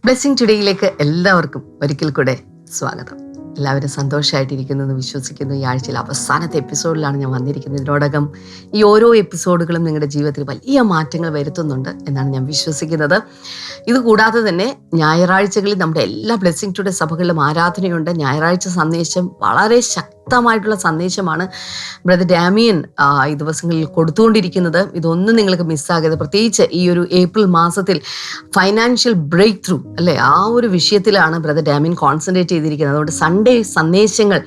Blessing ടുഡേയിലേക്ക് എല്ലാവർക്കും ഒരിക്കൽ കൂടെ സ്വാഗതം. എല്ലാവരും സന്തോഷമായിട്ടിരിക്കുന്നു എന്ന് വിശ്വസിക്കുന്നു. ഈ ആഴ്ചയിൽ അവസാനത്തെ എപ്പിസോഡിലാണ് ഞാൻ വന്നിരിക്കുന്നത്. ഇതിനോടകം ഈ ഓരോ എപ്പിസോഡുകളും നിങ്ങളുടെ ജീവിതത്തിൽ വലിയ മാറ്റങ്ങൾ വരുത്തുന്നുണ്ട് എന്നാണ് ഞാൻ വിശ്വസിക്കുന്നത്. ഇതുകൂടാതെ തന്നെ ഞായറാഴ്ചകളിൽ നമ്മുടെ എല്ലാ ബ്ലെസ്സിങ് ടുഡേ സഭകളിലും ആരാധനയുണ്ട്. ഞായറാഴ്ച സന്ദേശം വളരെ ശക്തമായിട്ടുള്ള സന്ദേശമാണ് ബ്രദർ ഡാമിയൻ ഈ ദിവസങ്ങളിൽ കൊടുത്തുകൊണ്ടിരിക്കുന്നത്. ഇതൊന്നും നിങ്ങൾക്ക് മിസ്സാകരുത്. പ്രത്യേകിച്ച് ഈ ഒരു ഏപ്രിൽ മാസത്തിൽ ഫൈനാൻഷ്യൽ ബ്രേക്ക് ത്രൂ അല്ലേ, ആ ഒരു വിഷയത്തിലാണ് ബ്രദർ ഡാമിയൻ കോൺസെൻട്രേറ്റ് ചെയ്തിരിക്കുന്നത്. അതുകൊണ്ട് സൺഡേ സന്ദേശങ്ങൾ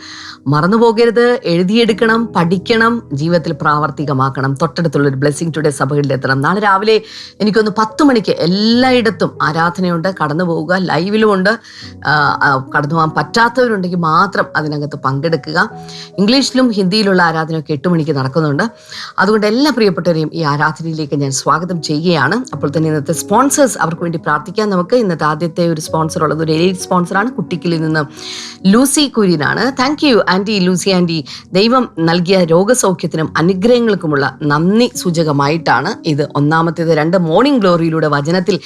മറന്നു പോകരുത്. എഴുതിയെടുക്കണം, പഠിക്കണം, ജീവിതത്തിൽ പ്രാവർത്തികമാക്കണം. തൊട്ടടുത്തുള്ളൊരു ബ്ലെസ്സിങ് ടുഡേ സഭകളിൽ എത്തണം. നാളെ രാവിലെ എനിക്കൊന്ന് 10 മണിക്ക് എല്ലായിടത്തും ആരാധനയുണ്ട്. കടന്നു പോവുക. ലൈവിലുമുണ്ട്. കടന്നു പോകാൻ പറ്റാത്തവരുണ്ടെങ്കിൽ മാത്രം അതിനകത്ത് പങ്കെടുക്കുക. ഇംഗ്ലീഷിലും ഹിന്ദിയിലുള്ള ആരാധനയൊക്കെ 8 മണിക്ക് നടക്കുന്നുണ്ട്. അതുകൊണ്ട് എല്ലാ പ്രിയപ്പെട്ടവരെയും ഈ ആരാധനയിലേക്ക് ഞാൻ സ്വാഗതം ചെയ്യുകയാണ്. അപ്പോൾ തന്നെ ഇന്നത്തെ സ്പോൺസേഴ്സ്, അവർക്ക് വേണ്ടി പ്രാർത്ഥിക്കാൻ നമുക്ക്. ഇന്നത്തെ ആദ്യത്തെ ഒരു സ്പോൺസർ ഉള്ളത് ഒരു എലൈറ്റ് സ്പോൺസറാണ്. കുട്ടിക്കിലിൽ നിന്ന് ലൂസി കുര്യനാണ്. Thank you aunty Lucy aunty. ദൈവം നൽകിയ രോഗസൗഖ്യത്തിനും അനുഗ്രഹങ്ങൾക്കുമുള്ള നന്ദി സൂചകമായിട്ടാണ് ഇത്. ഒന്നാമത്തേത് 2 മോർണിംഗ് ഗ്ലോറിയിലൂടെ വചനത്തിൽ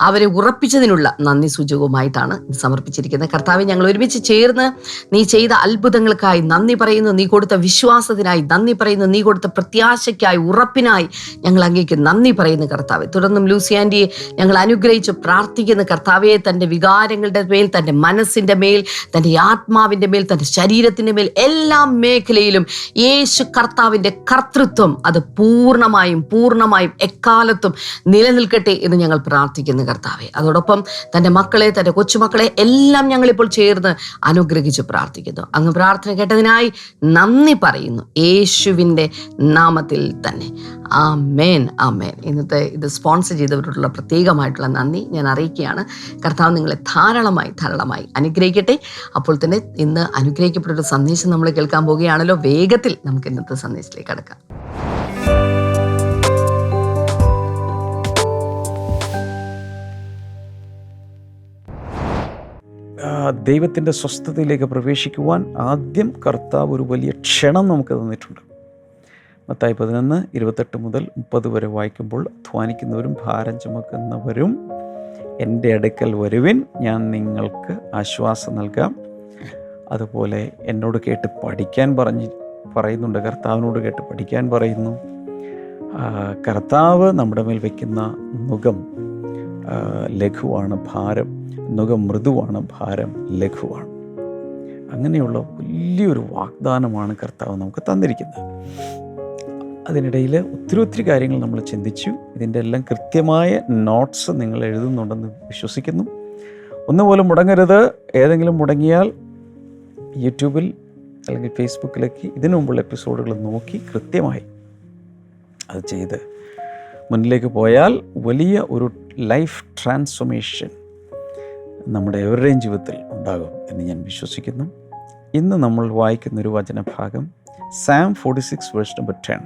അവരെ ഉറപ്പിച്ചതിനുള്ള നന്ദി സൂചകവുമായിട്ടാണ് ഇത് സമർപ്പിച്ചിരിക്കുന്നത്. കർത്താവെ, ഞങ്ങൾ ഒരുമിച്ച് ചേർന്ന് നീ ചെയ്ത അത്ഭുതങ്ങൾക്കായി നന്ദി പറയുന്നു. നീ കൊടുത്ത വിശ്വാസത്തിനായി നന്ദി പറയുന്നു. നീ കൊടുത്ത പ്രത്യാശയ്ക്കായി, ഉറപ്പിനായി ഞങ്ങൾ അങ്ങേക്ക് നന്ദി പറയുന്നു കർത്താവെ. തുടർന്നും ലൂസി ആൻറ്റിയെ ഞങ്ങൾ അനുഗ്രഹിച്ച് പ്രാർത്ഥിക്കുന്ന കർത്താവെ, തൻ്റെ വികാരങ്ങളുടെ മേൽ, തൻ്റെ മനസ്സിൻ്റെ മേൽ, തൻ്റെ ആത്മാവിൻ്റെ മേൽ, തൻ്റെ ശരീരത്തിൻ്റെ മേൽ, എല്ലാ മേഖലയിലും യേശു കർത്താവിൻ്റെ കർത്തൃത്വം അത് പൂർണ്ണമായും എക്കാലത്തും നിലനിൽക്കട്ടെ എന്ന് ഞങ്ങൾ പ്രാർത്ഥിക്കുന്നു കർത്താവെ. അതോടൊപ്പം തൻ്റെ മക്കളെ, തൻ്റെ കൊച്ചുമക്കളെ എല്ലാം ഞങ്ങളിപ്പോൾ ചേർന്ന് അനുഗ്രഹിച്ച് പ്രാർത്ഥിക്കുന്നു. അങ്ങ് പ്രാർത്ഥന കേട്ടതിനായി നന്ദി പറയുന്നു യേശുവിൻ്റെ നാമത്തിൽ തന്നെ. ആമേൻ, ആമേൻ. ഇന്നത്തെ ഇത് സ്പോൺസർ ചെയ്തവരോടുള്ള പ്രത്യേകമായിട്ടുള്ള നന്ദി ഞാൻ അറിയിക്കുകയാണ്. കർത്താവ് നിങ്ങളെ ധാരാളമായി അനുഗ്രഹിക്കട്ടെ. അപ്പോൾ തന്നെ ഇന്ന് അനുഗ്രഹിക്കപ്പെട്ടൊരു സന്ദേശം നമ്മൾ കേൾക്കാൻ പോവുകയാണല്ലോ. വേഗത്തിൽ നമുക്ക് ഇന്നത്തെ സന്ദേശത്തിലേക്ക് കടക്കാം. ദൈവത്തിൻ്റെ സ്വസ്ഥതയിലേക്ക് പ്രവേശിക്കുവാൻ ആദ്യം കർത്താവ് ഒരു വലിയ ക്ഷണം നമുക്ക് തന്നിട്ടുണ്ട്. മത്തായി 11:28 മുതൽ 30 വരെ വായിക്കുമ്പോൾ, അധ്വാനിക്കുന്നവരും ഭാരം ചുമക്കുന്നവരും എൻ്റെ അടുക്കൽ വരുവിൻ, ഞാൻ നിങ്ങൾക്ക് ആശ്വാസം നൽകാം. അതുപോലെ എന്നോട് കേട്ട് പഠിക്കാൻ പറയുന്നുണ്ട്. കർത്താവിനോട് കേട്ട് പഠിക്കാൻ പറയുന്നു. കർത്താവ് നമ്മുടെ മേൽ വയ്ക്കുന്ന നുകം ലഘുവാണ്, നുകം മൃദുവാണ്, ഭാരം ലഘുവാണ്. അങ്ങനെയുള്ള വലിയൊരു വാഗ്ദാനമാണ് കർത്താവ് നമുക്ക് തന്നിരിക്കുന്നത്. അതിനിടയിൽ ഒത്തിരി കാര്യങ്ങൾ നമ്മൾ ചിന്തിച്ചു. ഇതിൻ്റെ എല്ലാം കൃത്യമായ നോട്ട്സ് നിങ്ങൾ എഴുതുന്നുണ്ടെന്ന് വിശ്വസിക്കുന്നു. ഒന്നുപോലും മുടങ്ങരുത്. ഏതെങ്കിലും മുടങ്ങിയാൽ യൂട്യൂബിൽ അല്ലെങ്കിൽ ഫേസ്ബുക്കിലേക്ക് ഇതിനു മുമ്പുള്ള എപ്പിസോഡുകൾ നോക്കി കൃത്യമായി അത് ചെയ്ത് മുന്നിലേക്ക് പോയാൽ വലിയ ഒരു ലൈഫ് ട്രാൻസ്ഫോർമേഷൻ നമ്മുടെ എവരുടെയും ജീവിതത്തിൽ ഉണ്ടാകും എന്ന് ഞാൻ വിശ്വസിക്കുന്നു. ഇന്ന് നമ്മൾ വായിക്കുന്നൊരു വചനഭാഗം സാം 46:10,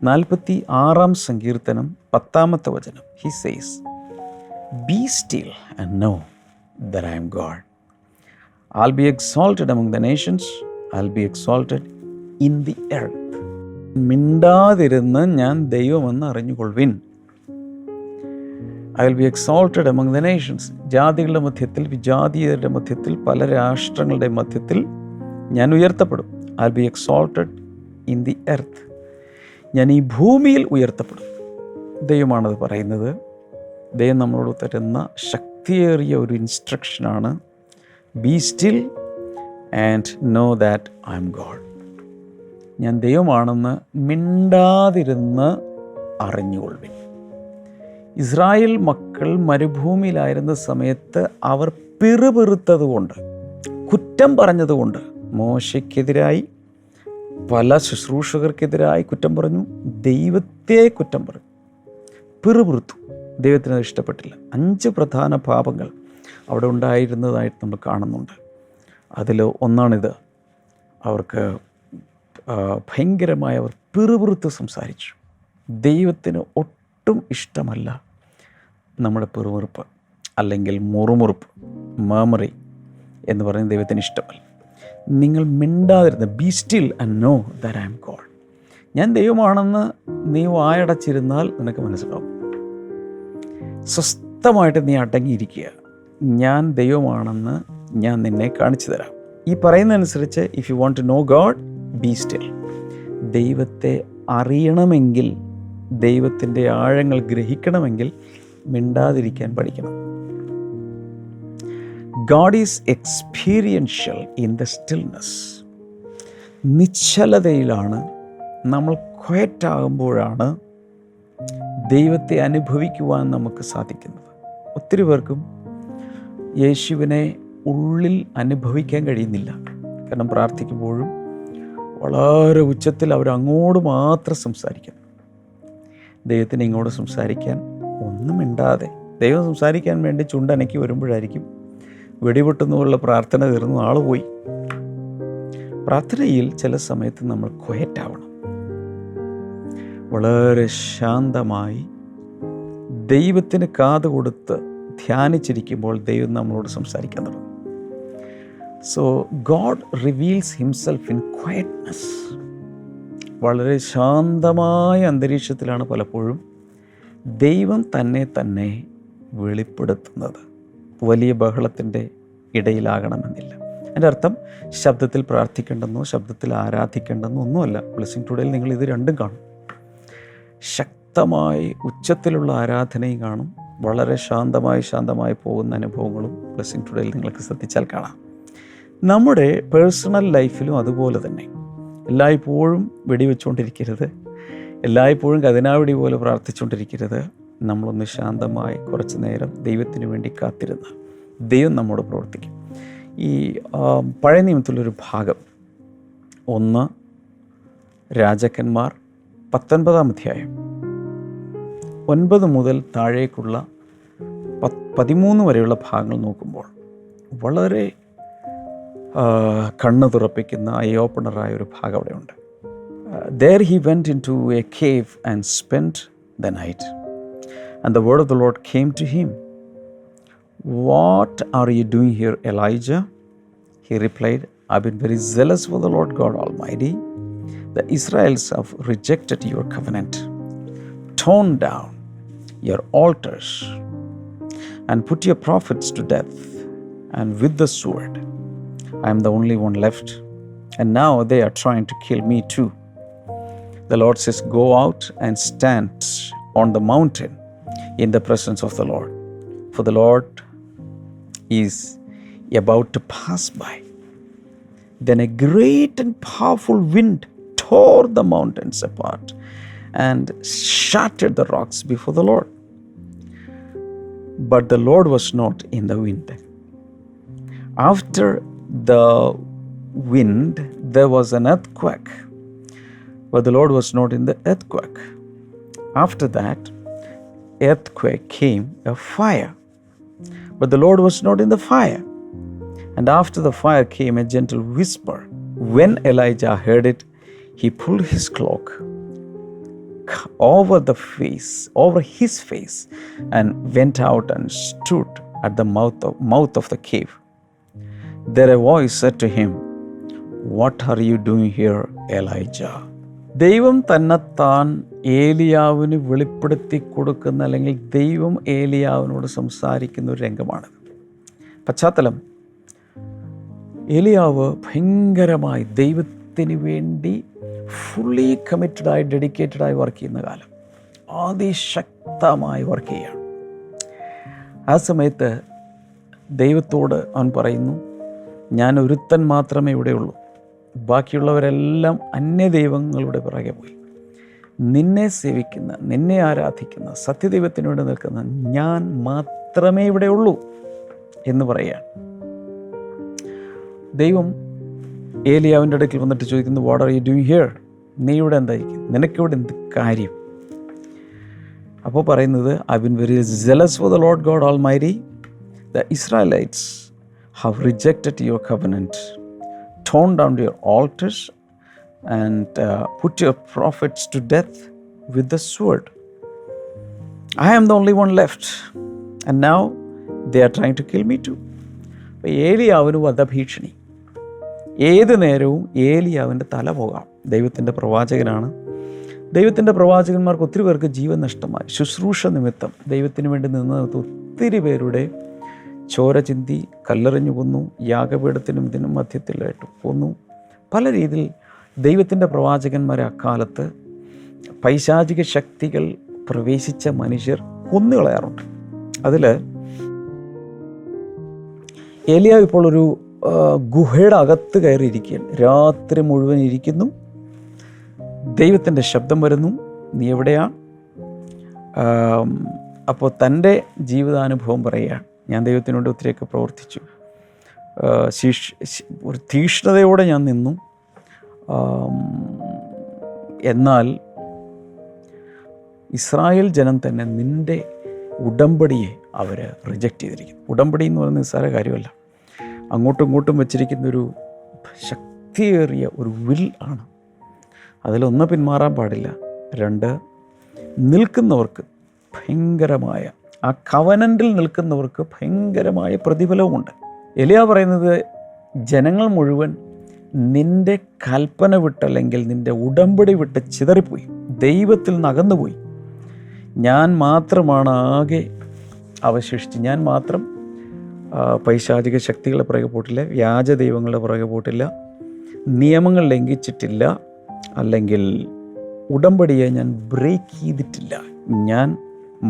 46-ാം സങ്കീർത്തനം 10-ാമത്തെ വചനം. He says, be still and know that I am God. I'll be exalted among the nations. I'll be exalted in the earth. മിണ്ടാതിരുന്ന് ഞാൻ ദൈവമെന്ന് അറിഞ്ഞുകൊള്ളുവിൻ. I will be exalted among the nations. ജാതികളുടെ മധ്യത്തിൽ, വിജാതീയരുടെ മധ്യത്തിൽ, പല രാഷ്ട്രങ്ങളുടെ മധ്യത്തിൽ ഞാൻ ഉയർത്തപ്പെടും. I'll be exalted in the earth. ഞാൻ ഈ ഭൂമിയിൽ ഉയർത്തപ്പെടും. ദൈവമാണത് പറയുന്നത്. ദൈവം നമ്മളോട് തരുന്ന ശക്തിയേറിയ ഒരു ഇൻസ്ട്രക്ഷനാണ്. Be still and know that I am God. ഞാൻ ദൈവമാണെന്ന് മിണ്ടാതിരുന്ന് അറിഞ്ഞുകൊള്ളുവിൻ. ഇസ്രായേൽ മക്കൾ മരുഭൂമിയിലായിരുന്ന സമയത്ത് അവർ പിറുപിറുത്തതുകൊണ്ട്, കുറ്റം പറഞ്ഞതുകൊണ്ട്, മോശയ്ക്കെതിരായി, പല ശുശ്രൂഷകർക്കെതിരായി കുറ്റം പറഞ്ഞു, ദൈവത്തെ കുറ്റം പറഞ്ഞു, പിറുപിറുത്തു. ദൈവത്തിനത് ഇഷ്ടപ്പെട്ടില്ല. 5 പ്രധാന പാപങ്ങൾ അവിടെ ഉണ്ടായിരുന്നതായിട്ട് നമ്മൾ കാണുന്നുണ്ട്. അതിൽ ഒന്നാണിത്. അവർക്ക് ഭയങ്കരമായി അവർ പിറുപിറുത്ത് സംസാരിച്ചു. ദൈവത്തിന് ഒട്ടും ഇഷ്ടമല്ല നമ്മുടെ പിറുപിറുപ്പ് അല്ലെങ്കിൽ മുറുമുറുപ്പ്, മർമറി എന്ന് പറയുന്നത് ദൈവത്തിന് ഇഷ്ടമല്ല. നിങ്ങൾ മിണ്ടാതിരുന്ന്, be still and know that I am God. ഞാൻ ദൈവമാണെന്ന് നീ വായടച്ചിരുന്നാൽ നിനക്ക് മനസ്സിലാവും. സ്വസ്ഥമായിട്ട് നീ അടങ്ങിയിരിക്കുക. ഞാൻ ദൈവമാണെന്ന് ഞാൻ നിന്നെ കാണിച്ചു തരാം. ഈ പറയുന്നതനുസരിച്ച് if you want to know God, be still. ദൈവത്തെ അറിയണമെങ്കിൽ, ദൈവത്തിൻ്റെ ആഴങ്ങൾ ഗ്രഹിക്കണമെങ്കിൽ മിണ്ടാതിരിക്കാൻ പഠിക്കണം. God is experiential in the stillness. നിശ്ചലതയിലാണ്, നമ്മൾ ക്വയറ്റാകുമ്പോഴാണ് ദൈവത്തെ അനുഭവിക്കുവാൻ നമുക്ക് സാധിക്കുന്നത്. ഒത്തിരി പേർക്കും യേശുവിനെ ഉള്ളിൽ അനുഭവിക്കാൻ കഴിയുന്നില്ല. കാരണം പ്രാർത്ഥിക്കുമ്പോഴും വളരെ ഉച്ചത്തിൽ അവരങ്ങോട്ട് മാത്രം സംസാരിക്കുന്നു. ദൈവത്തിന് ഇങ്ങോട്ട് സംസാരിക്കാൻ ഒന്നും മിണ്ടാതെ, ദൈവം സംസാരിക്കാൻ വേണ്ടി ചുണ്ടനക്കി വരുമ്പോഴായിരിക്കും വെടിപൊട്ടുന്നുള്ള പ്രാർത്ഥന തീർന്നു, ആൾ പോയി. പ്രാർത്ഥനയിൽ ചില സമയത്ത് നമ്മൾ ക്വയറ്റാവണം. വളരെ ശാന്തമായി ദൈവത്തിന് കാത് കൊടുത്ത് ധ്യാനിച്ചിരിക്കുമ്പോൾ ദൈവം നമ്മളോട് സംസാരിക്കാൻ തുടങ്ങും. So God reveals himself in quietness. വളരെ ശാന്തമായ അന്തരീക്ഷത്തിലാണ് പലപ്പോഴും ദൈവം തന്നെ വെളിപ്പെടുത്തുന്നത്. വലിയ ബഹളത്തിൻ്റെ ഇടയിലാകണമെന്നില്ല. അതിൻ്റെ അർത്ഥം ശബ്ദത്തിൽ പ്രാർത്ഥിക്കേണ്ടെന്നോ ശബ്ദത്തിൽ ആരാധിക്കേണ്ടെന്നോ ഒന്നുമല്ല. ബ്ലെസ്സിംഗ് ടുഡേയിൽ നിങ്ങൾ ഇത് രണ്ടും കാണും. ശക്തമായി ഉച്ചത്തിലുള്ള ആരാധനയും കാണും, വളരെ ശാന്തമായി പോകുന്ന അനുഭവങ്ങളും ബ്ലെസ്സിംഗ് ടുഡേയിൽ നിങ്ങൾക്ക് ശ്രദ്ധിച്ചാൽ കാണാം. നമ്മുടെ പേഴ്സണൽ ലൈഫിലും അതുപോലെ തന്നെ. എല്ലായ്പ്പോഴും വെടിവെച്ചുകൊണ്ടിരിക്കരുത്, എല്ലായ്പ്പോഴും കതിനാവെടി പോലെ പ്രാർത്ഥിച്ചുകൊണ്ടിരിക്കരുത്. നമ്മളൊന്ന് ശാന്തമായി കുറച്ച് നേരം ദൈവത്തിന് വേണ്ടി കാത്തിരുന്ന് ദൈവം നമ്മോട് പ്രവർത്തിക്കും. ഈ പഴയ നിയമത്തിലൊരു ഭാഗം 1 രാജാക്കന്മാർ 19-ാം അധ്യായം 9 മുതൽ താഴേക്കുള്ള 13 വരെയുള്ള ഭാഗങ്ങൾ നോക്കുമ്പോൾ വളരെ കണ്ണ് തുറപ്പിക്കുന്ന ഐ ഓപ്പണറായ ഒരു ഭാഗം അവിടെയുണ്ട്. There he went into a cave and spent the night. And the word of the Lord came to him. What are you doing here, Elijah? He replied, I've been very zealous for the Lord God Almighty. The Israelites have rejected your covenant, torn down your altars, and put your prophets to death, and with the sword. I am the only one left, and now they are trying to kill me too. The Lord says, go out and stand on the mountain in the presence of the Lord, for the Lord is about to pass by. Then a great and powerful wind tore the mountains apart and shattered the rocks before the Lord. But the Lord was not in the wind. After the wind, there was an earthquake, but the Lord was not in the earthquake. After that earthquake came a fire, but the Lord was not in the fire. And after the fire came a gentle whisper. When Elijah heard it, he pulled his cloak over his face and went out and stood at the mouth of the cave. There a voice said to him, What are you doing here, Elijah? ദൈവം തന്നെത്താൻ ഏലിയാവിന് വെളിപ്പെടുത്തി കൊടുക്കുന്ന, അല്ലെങ്കിൽ ദൈവം ഏലിയാവിനോട് സംസാരിക്കുന്ന ഒരു രംഗമാണ്. പശ്ചാത്തലം, ഏലിയാവ് ഭയങ്കരമായി ദൈവത്തിന് വേണ്ടി ഫുള്ളി കമ്മിറ്റഡായി ഡെഡിക്കേറ്റഡായി വർക്ക് ചെയ്യുന്ന കാലം, അതിശക്തമായി വർക്ക് ചെയ്യുകയാണ്. ആ സമയത്ത് ദൈവത്തോട് അവൻ പറയുന്നു, ഞാൻ ഒരുത്തൻ മാത്രമേ ഇവിടെയുള്ളൂ, ബാക്കിയുള്ളവരെല്ലാം അന്യദൈവങ്ങളുടെ പിറകെ പോയി. നിന്നെ സേവിക്കുന്ന, നിന്നെ ആരാധിക്കുന്ന, സത്യദൈവത്തിന് വേണ്ടി നിൽക്കുന്ന ഞാൻ മാത്രമേ ഇവിടെ ഉള്ളൂ എന്ന് പറയുകയാണ്. ദൈവം ഏലിയാവിൻ്റെ അടുക്കൽ വന്നിട്ട് ചോദിക്കുന്നു, what are you doing here? നീ ഇവിടെ എന്തായിരിക്കും, നിനക്കിവിടെ എന്ത് കാര്യം? അപ്പോൾ പറയുന്നത്, I been very zealous for the Lord God Almighty. The Israelites have rejected your covenant, torn down your altars, and put your prophets to death with the sword. I am the only one left, and now they are trying to kill me too. അപ്പോൾ ഏലിയാവിന് വധഭീഷണി. ഏത് നേരവും ഏലിയാവിൻ്റെ തല പോകാം. ദൈവത്തിൻ്റെ പ്രവാചകനാണ്. ദൈവത്തിൻ്റെ പ്രവാചകന്മാർക്ക് ഒത്തിരി പേർക്ക് ജീവൻ നഷ്ടമായി. ശുശ്രൂഷ നിമിത്തം ദൈവത്തിന് വേണ്ടി നിന്ന് ഒത്തിരി പേരുടെ ചോര ചിന്തി, കല്ലെറിഞ്ഞു കൊന്നു, യാഗപീഠത്തിനും ഇതിനും മധ്യത്തിലായിട്ട് കൊന്നു. പല രീതിയിൽ ദൈവത്തിൻ്റെ പ്രവാചകന്മാരെ അക്കാലത്ത് പൈശാചിക ശക്തികൾ പ്രവേശിച്ച മനുഷ്യർ കൊന്നുകളയാറുണ്ട്. അതിൽ ഏലിയാവ് ഇപ്പോൾ ഒരു ഗുഹയുടെ അകത്ത് കയറിയിരിക്കുകയാണ്. രാത്രി മുഴുവൻ ഇരിക്കുന്നു. ദൈവത്തിൻ്റെ ശബ്ദം വരുന്നു, നീ എവിടെയാണ്? അപ്പോൾ തൻ്റെ ജീവിതാനുഭവം പറയുകയാണ്. ഞാൻ ദൈവത്തിനോട് ഒത്തിരിയൊക്കെ പ്രവർത്തിച്ചു, ഒരു തീഷ്ണതയോടെ ഞാൻ നിന്നു, എന്നാൽ ഇസ്രായേൽ ജനം തന്നെ നിൻ്റെ ഉടമ്പടിയെ അവർ റിജക്റ്റ് ചെയ്തിരിക്കുന്നു. ഉടമ്പടി എന്ന് പറയുന്നത് നിസ്സാര കാര്യമല്ല. അങ്ങോട്ടും ഇങ്ങോട്ടും വച്ചിരിക്കുന്നൊരു ശക്തിയേറിയ ഒരു വിൽ ആണ്. അതിലൊന്ന് പിന്മാറാൻ പാടില്ല. 2, നിൽക്കുന്നവർക്ക് ഭയങ്കരമായ, ആ കവനൻറ്റിൽ നിൽക്കുന്നവർക്ക് ഭയങ്കരമായ പ്രതിഫലവുമുണ്ട്. എലിയാ പറയുന്നത്, ജനങ്ങൾ മുഴുവൻ നിൻ്റെ കൽപ്പന വിട്ടല്ലെങ്കിൽ നിൻ്റെ ഉടമ്പടി വിട്ട് ചിതറിപ്പോയി, ദൈവത്തിൽ നിന്ന് അകന്നുപോയി. ഞാൻ മാത്രമാണ് ആകെ അവശേഷിച്ച്. ഞാൻ മാത്രം പൈശാചിക ശക്തികളെ പുറകെ പോയിട്ടില്ല, വ്യാജ ദൈവങ്ങളുടെ പുറകെ പോയിട്ടില്ല, നിയമങ്ങൾ ലംഘിച്ചിട്ടില്ല, അല്ലെങ്കിൽ ഉടമ്പടിയെ ഞാൻ ബ്രേക്ക് ചെയ്തിട്ടില്ല. ഞാൻ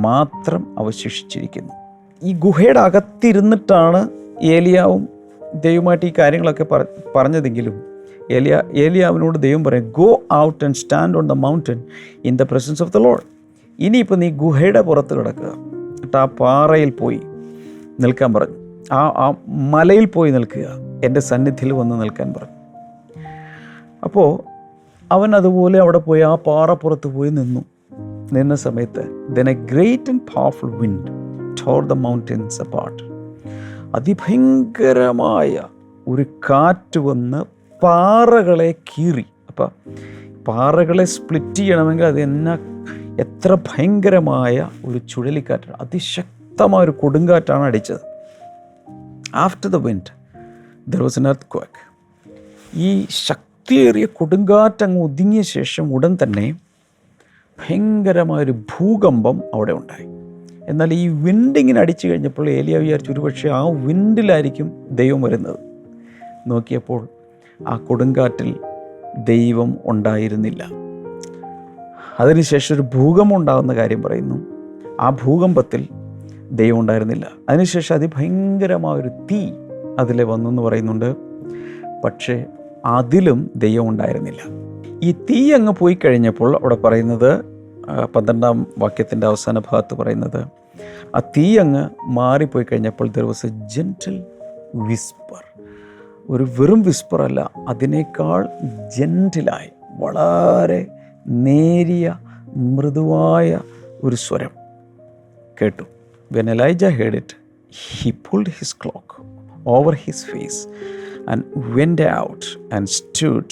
മാത്രം അവശേഷിച്ചിരിക്കുന്നു. ഈ ഗുഹയുടെ അകത്തിരുന്നിട്ടാണ് ഏലിയാവും ദൈവമായിട്ട് ഈ കാര്യങ്ങളൊക്കെ പറഞ്ഞതെങ്കിലും ഏലിയാവിനോട് ദൈവം പറയും, go out and stand on the mountain in the presence of the Lord. ഇനിയിപ്പോൾ നീ ഗുഹയുടെ പുറത്ത് കിടക്കുക, എന്നിട്ട് ആ പാറയിൽ പോയി നിൽക്കാൻ പറഞ്ഞു. ആ മലയിൽ പോയി നിൽക്കുക, എൻ്റെ സന്നിധിയിൽ വന്ന് നിൽക്കാൻ പറഞ്ഞു. അപ്പോൾ അവൻ അതുപോലെ അവിടെ പോയി ആ പാറപ്പുറത്ത് പോയി നിന്ന സമയത്ത് then a great and powerful wind tore the mountains apart. അതിഭയങ്കരമായ ഒരു കാറ്റ് വന്ന് പാറകളെ കീറി. അപ്പം പാറകളെ സ്പ്ലിറ്റ് ചെയ്യണമെങ്കിൽ അത് എത്ര ഭയങ്കരമായ ഒരു ചുഴലിക്കാറ്റാണ്, അതിശക്തമായ ഒരു കൊടുങ്കാറ്റാണ് അടിച്ചത്. After the wind there was an earthquake. ഈ ശക്തിയേറിയ കൊടുങ്കാറ്റ് അങ്ങ് ഒതുങ്ങിയ ശേഷം ഉടൻ തന്നെ ഭയങ്കരമായൊരു ഭൂകമ്പം അവിടെ ഉണ്ടായി. എന്നാൽ ഈ വിൻഡിങ്ങിന് അടിച്ചു കഴിഞ്ഞപ്പോൾ ഏലിയ വിചാരിച്ചു ഒരുപക്ഷെ ആ വിൻഡിലായിരിക്കും ദൈവം വരുന്നത്. നോക്കിയപ്പോൾ ആ കൊടുങ്കാറ്റിൽ ദൈവം ഉണ്ടായിരുന്നില്ല. അതിനുശേഷം ഒരു ഭൂകമ്പം ഉണ്ടാകുന്ന കാര്യം പറയുന്നു. ആ ഭൂകമ്പത്തിൽ ദൈവം ഉണ്ടായിരുന്നില്ല. അതിനുശേഷം അതിഭയങ്കരമായൊരു തീ അതിലെ വന്നു എന്ന് പറയുന്നുണ്ട്. പക്ഷേ അതിലും ദൈവം ഉണ്ടായിരുന്നില്ല. ഈ തീ അങ്ങ് പോയി കഴിഞ്ഞപ്പോൾ അവിടെ പറയുന്നത് 12-ാം വാക്യത്തിൻ്റെ അവസാന ഭാഗത്ത് പറയുന്നത്, ആ തീ അങ്ങ് മാറിപ്പോയി കഴിഞ്ഞപ്പോൾ there was a gentle whisper. ഒരു വെറും വിസ്പർ അല്ല, അതിനേക്കാൾ ജെൻറ്റിലായി വളരെ നേരിയ മൃദുവായ ഒരു സ്വരം കേട്ടു. When Elijah heard it, he pulled his cloak over his face and went out and stood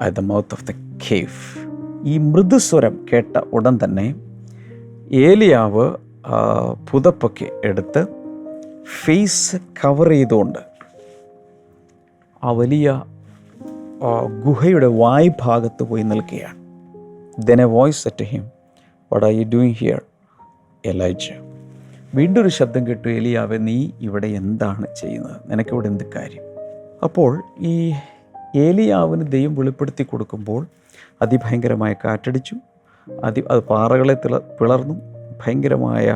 at the mouth of the cave. ഈ മൃദുസ്വരം കേട്ട ഉടൻ തന്നെ ഏലിയാവ് പുതപ്പൊക്കെ എടുത്ത് ഫേസ് കവർ ചെയ്തുകൊണ്ട് ആ വലിയ ഗുഹയുടെ വായ്ഭാഗത്ത് പോയി നിൽക്കുകയാണ്. Then a voice said to him, what are you doing here, Elijah? വീണ്ടും ഒരു ശബ്ദം കേട്ടു, ഏലിയാവെ നീ ഇവിടെ എന്താണ് ചെയ്യുന്നത്? നിനക്കിവിടെ എന്ത് കാര്യം? അപ്പോൾ ഈ ഏലിയാവിന് ദൈവം വെളിപ്പെടുത്തി കൊടുക്കുമ്പോൾ അതിഭയങ്കരമായ കാറ്റടിച്ചു, അത് പാറകളെ പിളർന്നു, ഭയങ്കരമായ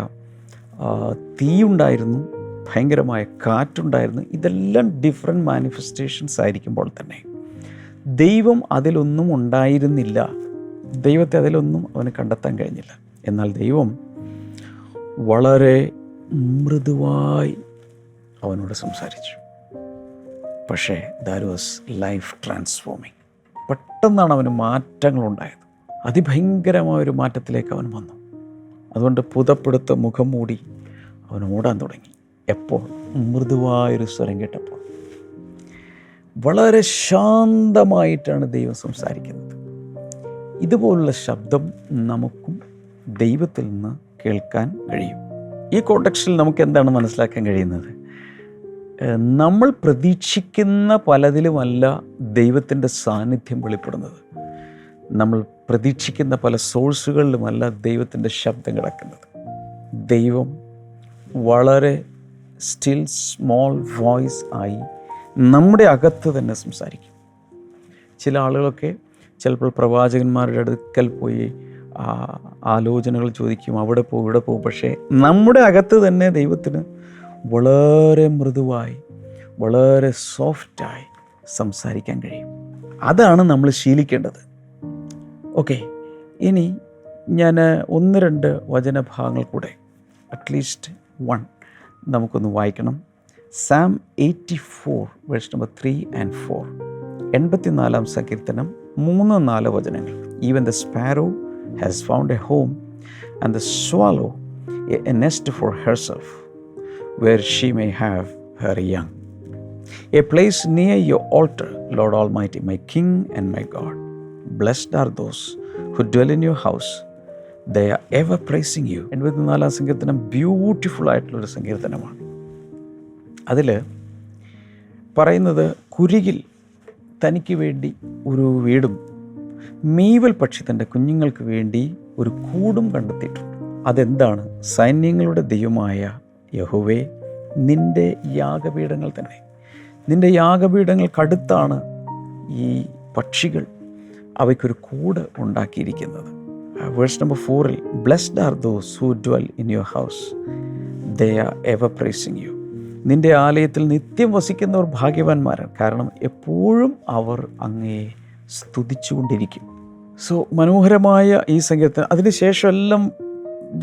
തീയുണ്ടായിരുന്നു, ഭയങ്കരമായ കാറ്റുണ്ടായിരുന്നു. ഇതെല്ലാം ഡിഫറെൻറ്റ് മാനിഫെസ്റ്റേഷൻസ് ആയിരിക്കുമ്പോൾ തന്നെ ദൈവം അതിലൊന്നും ഉണ്ടായിരുന്നില്ല. ദൈവത്തെ അതിലൊന്നും അവന് കണ്ടെത്താൻ കഴിഞ്ഞില്ല. എന്നാൽ ദൈവം വളരെ മൃദുവായി അവനോട് സംസാരിച്ചു. പക്ഷേ ദാറ്റ് വാസ് ലൈഫ് ട്രാൻസ്ഫോമിങ്. പെട്ടെന്നാണ് അവന് മാറ്റങ്ങളുണ്ടായത്. അതിഭയങ്കരമായൊരു മാറ്റത്തിലേക്ക് അവൻ വന്നു. അതുകൊണ്ട് പുതപ്പെടുത്ത മുഖം മൂടി അവൻ ഓടാൻ തുടങ്ങി. എപ്പോൾ? മൃദുവായൊരു സ്വരം കേട്ടപ്പോൾ. വളരെ ശാന്തമായിട്ടാണ് ദൈവം സംസാരിക്കുന്നത്. ഇതുപോലുള്ള ശബ്ദം നമുക്കും ദൈവത്തിൽ നിന്ന് കേൾക്കാൻ കഴിയും. ഈ കോണ്ടെക്സ്റ്റിൽ നമുക്ക് എന്താണ് മനസ്സിലാക്കാൻ കഴിയുന്നത്? നമ്മൾ പ്രതീക്ഷിക്കുന്ന പലതിലുമല്ല ദൈവത്തിൻ്റെ സാന്നിധ്യം വെളിപ്പെടുന്നത്. നമ്മൾ പ്രതീക്ഷിക്കുന്ന പല സോഴ്സുകളിലുമല്ല ദൈവത്തിൻ്റെ ശബ്ദം കിടക്കുന്നത്. ദൈവം വളരെ സ്റ്റിൽ സ്മോൾ വോയിസ് ആയി നമ്മുടെ അകത്ത് തന്നെ സംസാരിക്കും. ചില ആളുകളൊക്കെ ചിലപ്പോൾ പ്രവാചകന്മാരുടെ അടുക്കൽ പോയി ആലോചനകൾ ചോദിക്കും, അവിടെ പോകും ഇവിടെ പോകും. പക്ഷേ നമ്മുടെ അകത്ത് തന്നെ ദൈവത്തിന് വളരെ മൃദുവായി വളരെ സോഫ്റ്റായി സംസാരിക്കാൻ കഴിയും. അതാണ് നമ്മൾ ശീലിക്കേണ്ടത്. ഓക്കെ, ഇനി ഞാൻ 1-2 വചനഭാഗങ്ങൾ കൂടെ അറ്റ്ലീസ്റ്റ് 1 നമുക്കൊന്ന് വായിക്കണം. Psalm 84 verse number 3 and 4. 84-ാം സങ്കീർത്തനം 3-4 വചനങ്ങൾ. Even the sparrow has found a home and the swallow a nest for herself where she may have her young. A place near your altar, Lord Almighty, my King and my God. Blessed are those who dwell in your house. They are ever praising you. 84-ാം സങ്കീർത്തനം beautiful ആയിട്ടുള്ളൊരു സങ്കീർത്തനമാണ്. അതിൽ പറയുന്നത് കുരികിൽ തനിക്ക് വേണ്ടി ഒരു വീടും മീവൽ പക്ഷി തൻ്റെ കുഞ്ഞുങ്ങൾക്ക് വേണ്ടി ഒരു കൂടും കണ്ടെത്തിയിട്ടുണ്ട്. അതെന്താണ്? സൈന്യങ്ങളുടെ ദൈവമായ യഹോവേ, നിൻ്റെ യാഗപീഠങ്ങൾ തന്നെ. നിൻ്റെ യാഗപീഠങ്ങൾക്കടുത്താണ് ഈ പക്ഷികൾ അവയ്ക്കൊരു കൂട് ഉണ്ടാക്കിയിരിക്കുന്നത്. വേഴ്സ് നമ്പർ 4-ൽ blessed are those who dwell in your house, they are ever praising you. നിൻ്റെ ആലയത്തിൽ നിത്യം വസിക്കുന്നവർ ഭാഗ്യവാന്മാരാണ്, കാരണം എപ്പോഴും അവർ അങ്ങയെ സ്തുതിച്ചുകൊണ്ടിരിക്കും. സോ മനോഹരമായ ഈ സങ്കീർത്തനം. അതിനുശേഷം എല്ലാം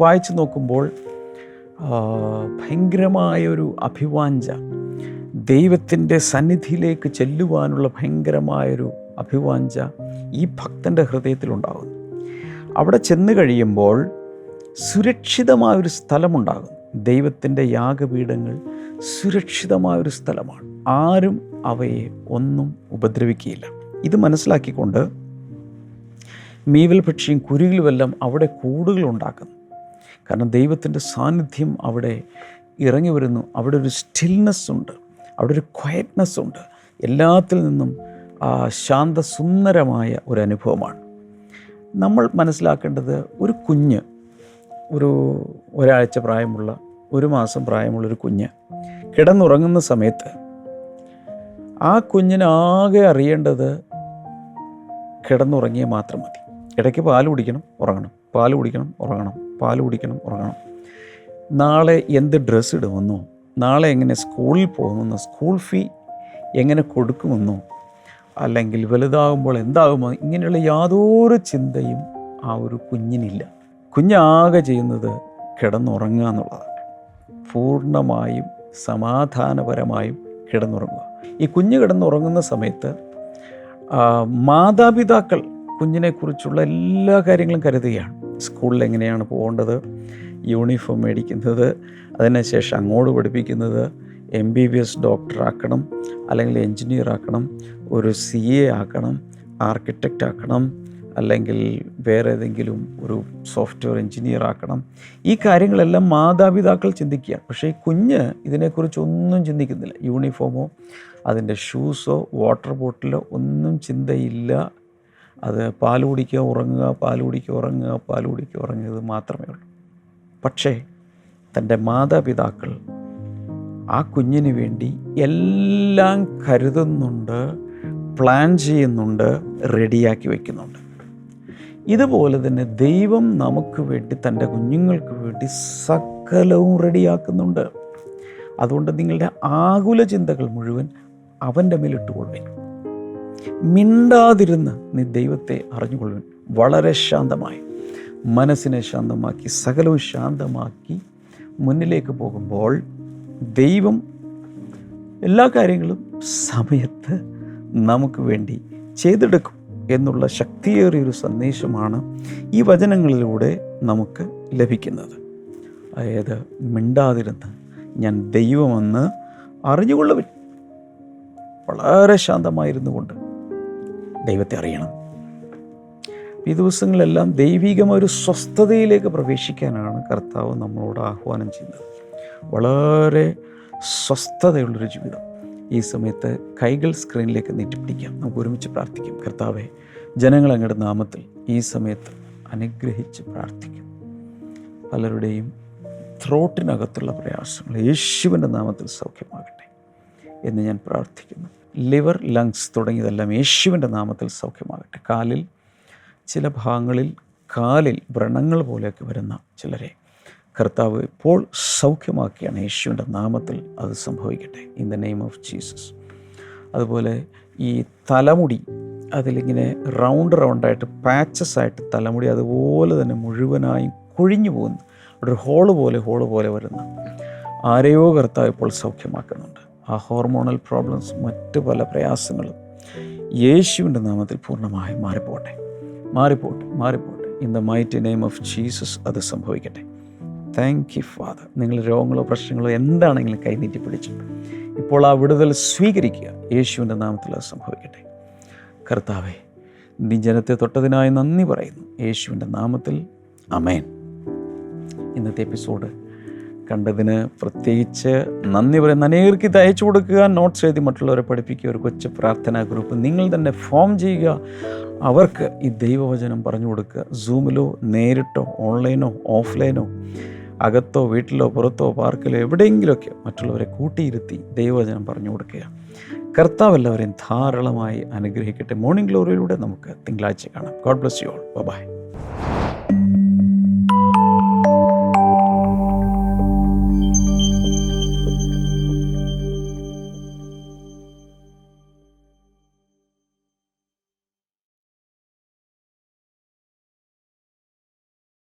വായിച്ചു നോക്കുമ്പോൾ ഭയങ്കരമായൊരു അഭിവാഞ്ച, ദൈവത്തിൻ്റെ സന്നിധിയിലേക്ക് ചെല്ലുവാനുള്ള ഭയങ്കരമായൊരു അഭിവാഞ്ച ഈ ഭക്തൻ്റെ ഹൃദയത്തിലുണ്ടാകുന്നു. അവിടെ ചെന്ന് കഴിയുമ്പോൾ സുരക്ഷിതമായൊരു സ്ഥലമുണ്ടാകും. ദൈവത്തിൻ്റെ യാഗപീഠങ്ങൾ സുരക്ഷിതമായൊരു സ്ഥലമാണ്. ആരും അവയെ ഒന്നും ഉപദ്രവിക്കുകയില്ല. ഇത് മനസ്സിലാക്കിക്കൊണ്ട് മീവൽ പക്ഷിയും കുരുകിലുമെല്ലാം അവിടെ കൂടുകൾ ഉണ്ടാക്കുന്നു. കാരണം ദൈവത്തിൻ്റെ സാന്നിധ്യം അവിടെ ഇറങ്ങി വരുന്നു. അവിടെ ഒരു സ്റ്റിൽനെസ് ഉണ്ട്, അവിടെ ഒരു ക്വയറ്റ്നെസ് ഉണ്ട്. എല്ലാത്തിൽ നിന്നും ശാന്തസുന്ദരമായ ഒരു അനുഭവമാണ്. നമ്മൾ മനസ്സിലാക്കേണ്ടത്, ഒരു കുഞ്ഞ്, ഒരാഴ്ച പ്രായമുള്ള, 1 മാസം പ്രായമുള്ളൊരു കുഞ്ഞ് കിടന്നുറങ്ങുന്ന സമയത്ത് ആ കുഞ്ഞിനാകെ അറിയേണ്ടത് കിടന്നുറങ്ങിയാൽ മാത്രം മതി. ഇടയ്ക്ക് പാല് കുടിക്കണം, ഉറങ്ങണം, പാല് കുടിക്കണം, ഉറങ്ങണം, പാല് കുടിക്കണം, ഉറങ്ങണം. നാളെ എന്ത് ഡ്രസ്സ് ഇടുമെന്നോ, നാളെ എങ്ങനെ സ്കൂളിൽ പോകുമെന്നോ, സ്കൂൾ ഫീ എങ്ങനെ കൊടുക്കുമെന്നോ, അല്ലെങ്കിൽ വലുതാകുമ്പോൾ എന്താകുമോ, ഇങ്ങനെയുള്ള യാതൊരു ചിന്തയും ആ ഒരു കുഞ്ഞിനില്ല. കുഞ്ഞാകെ ചെയ്യുന്നത് കിടന്നുറങ്ങുക എന്നുള്ളതാണ്. പൂർണ്ണമായും സമാധാനപരമായും കിടന്നുറങ്ങുക. ഈ കുഞ്ഞ് കിടന്നുറങ്ങുന്ന സമയത്ത് മാതാപിതാക്കൾ കുഞ്ഞിനെക്കുറിച്ചുള്ള എല്ലാ കാര്യങ്ങളും കരുതുകയാണ്. സ്കൂളിൽ എങ്ങനെയാണ് പോകേണ്ടത്, യൂണിഫോം മേടിക്കുന്നത്, അതിനുശേഷം അങ്ങോട്ട് പഠിപ്പിക്കുന്നത്, MBBS ഡോക്ടറാക്കണം, അല്ലെങ്കിൽ എൻജിനീയർ ആക്കണം, ഒരു CA ആക്കണം, ആർക്കിടെക്റ്റ് ആക്കണം, അല്ലെങ്കിൽ വേറെ ഏതെങ്കിലും ഒരു സോഫ്റ്റ്വെയർ എൻജിനീയർ ആക്കണം. ഈ കാര്യങ്ങളെല്ലാം മാതാപിതാക്കൾ ചിന്തിക്കുകയാണ്. പക്ഷേ ഈ കുഞ്ഞ് ഇതിനെക്കുറിച്ചൊന്നും ചിന്തിക്കുന്നില്ല. യൂണിഫോമോ അതിൻ്റെ ഷൂസോ വാട്ടർ ബോട്ടിലോ ഒന്നും ചിന്തയില്ല. അത് പാല് കുടിക്കുക, ഉറങ്ങുക, പാല് കുടിക്കുക, ഉറങ്ങുക, പാല് കുടിക്കുക, ഉറങ്ങുക, ഇത് മാത്രമേ ഉള്ളൂ. പക്ഷേ തൻ്റെ മാതാപിതാക്കൾ ആ കുഞ്ഞിന് വേണ്ടി എല്ലാം കരുതുന്നുണ്ട്, പ്ലാൻ ചെയ്യുന്നുണ്ട്, റെഡിയാക്കി വയ്ക്കുന്നുണ്ട്. ഇതുപോലെ തന്നെ ദൈവം നമുക്ക് വേണ്ടി, തൻ്റെ കുഞ്ഞുങ്ങൾക്ക് വേണ്ടി സകലവും റെഡിയാക്കുന്നുണ്ട്. അതുകൊണ്ട് നിങ്ങളുടെ ആകുല ചിന്തകൾ മുഴുവൻ അവൻ്റെ മേലിട്ടുകൊള്ളുവിൻ. മിണ്ടാതിരുന്ന് നീ ദൈവത്തെ അറിഞ്ഞുകൊള്ളുവിൻ. വളരെ ശാന്തമായി മനസ്സിനെ ശാന്തമാക്കി, സകലവും ശാന്തമാക്കി മുന്നിലേക്ക് പോകുമ്പോൾ ദൈവം എല്ലാ കാര്യങ്ങളും സമയത്ത് നമുക്ക് വേണ്ടി ചെയ്തെടുക്കും എന്നുള്ള ശക്തിയേറിയൊരു സന്ദേശമാണ് ഈ വചനങ്ങളിലൂടെ നമുക്ക് ലഭിക്കുന്നത്. അതായത് മിണ്ടാതിരുന്ന് ഞാൻ ദൈവമെന്ന് അറിഞ്ഞുകൊള്ളുവിൻ. വളരെ ശാന്തമായിരുന്നു കൊണ്ട് ദൈവത്തെ അറിയണം. ഈ ദിവസങ്ങളെല്ലാം ദൈവികമായൊരു സ്വസ്ഥതയിലേക്ക് പ്രവേശിക്കാനാണ് കർത്താവ് നമ്മളോട് ആഹ്വാനം ചെയ്യുന്നത്. വളരെ സ്വസ്ഥതയുള്ളൊരു ജീവിതം. ഈ സമയത്ത് കൈകൾ സ്ക്രീനിലേക്ക് നീട്ടിപ്പിടിക്കാം. നമുക്ക് ഒരുമിച്ച് പ്രാർത്ഥിക്കാം. കർത്താവെ, ജനങ്ങൾ അങ്ങയുടെ നാമത്തിൽ ഈ സമയത്ത് അനുഗ്രഹിച്ച് പ്രാർത്ഥിക്കും. പലരുടെയും ത്രോട്ടിനകത്തുള്ള പ്രയാസങ്ങൾ യേശുവിൻ്റെ നാമത്തിൽ സൗഖ്യമാകട്ടെ എന്ന് ഞാൻ പ്രാർത്ഥിക്കുന്നു. ലിവർ, ലങ്സ് തുടങ്ങിയതെല്ലാം യേശുവിൻ്റെ നാമത്തിൽ സൗഖ്യമാകട്ടെ. കാലിൽ ചില ഭാഗങ്ങളിൽ വ്രണങ്ങൾ പോലെയൊക്കെ വരുന്ന ചിലരെ കർത്താവ് ഇപ്പോൾ സൗഖ്യമാക്കിയാണ്. യേശുവിൻ്റെ നാമത്തിൽ അത് സംഭവിക്കട്ടെ in the name of Jesus. അതുപോലെ ഈ തലമുടി അതിലിങ്ങനെ റൗണ്ടായിട്ട് പാച്ചസ് ആയിട്ട് തലമുടി അതുപോലെ തന്നെ മുഴുവനായും കൊഴിഞ്ഞു പോകുന്നു, ഒരു ഹോള് പോലെ വരുന്ന ആരെയോ കർത്താവ് ഇപ്പോൾ സൗഖ്യമാക്കുന്നുണ്ട്. ആ ഹോർമോണൽ പ്രോബ്ലംസ്, മറ്റ് പല പ്രയാസങ്ങളും യേശുവിൻ്റെ നാമത്തിൽ പൂർണ്ണമായും മാറിപ്പോട്ടെ in the mighty name of Jesus അത് സംഭവിക്കട്ടെ. Thank you Father. നിങ്ങൾ രോഗങ്ങളോ പ്രശ്നങ്ങളോ എന്താണെങ്കിലും കൈനീട്ടി പിടിച്ചു ഇപ്പോൾ ആ വിടുതൽ സ്വീകരിക്കുക. യേശുവിൻ്റെ നാമത്തിൽ അത് സംഭവിക്കട്ടെ. കർത്താവേ, നീ ജനത്തെ തൊട്ടതിനായി നന്ദി പറയുന്നു. യേശുവിൻ്റെ നാമത്തിൽ ആമേൻ. ഇന്നത്തെ എപ്പിസോഡ് കണ്ടതിന് പ്രത്യേകിച്ച് നന്ദി പറയുന്ന അനേകർക്ക് ഇത് അയച്ചു കൊടുക്കുക. നോട്ട്സ് എഴുതി മറ്റുള്ളവരെ പഠിപ്പിക്കുക. ഒരു കൊച്ചു പ്രാർത്ഥനാ ഗ്രൂപ്പ് നിങ്ങൾ തന്നെ ഫോം ചെയ്യുക. അവർക്ക് ഈ ദൈവവചനം പറഞ്ഞു കൊടുക്കുക. സൂമിലോ നേരിട്ടോ ഓൺലൈനോ ഓഫ്ലൈനോ അകത്തോ വീട്ടിലോ പുറത്തോ പാർക്കിലോ എവിടെയെങ്കിലുമൊക്കെ മറ്റുള്ളവരെ കൂട്ടിയിരുത്തി ദൈവവചനം പറഞ്ഞു കൊടുക്കുക. കർത്താവ് എല്ലാവരെയും ധാരാളമായി അനുഗ്രഹിക്കട്ടെ. മോർണിംഗ് ഗ്ലോറിയിലൂടെ നമുക്ക് തിങ്കളാഴ്ച കാണാം. God bless you all. By.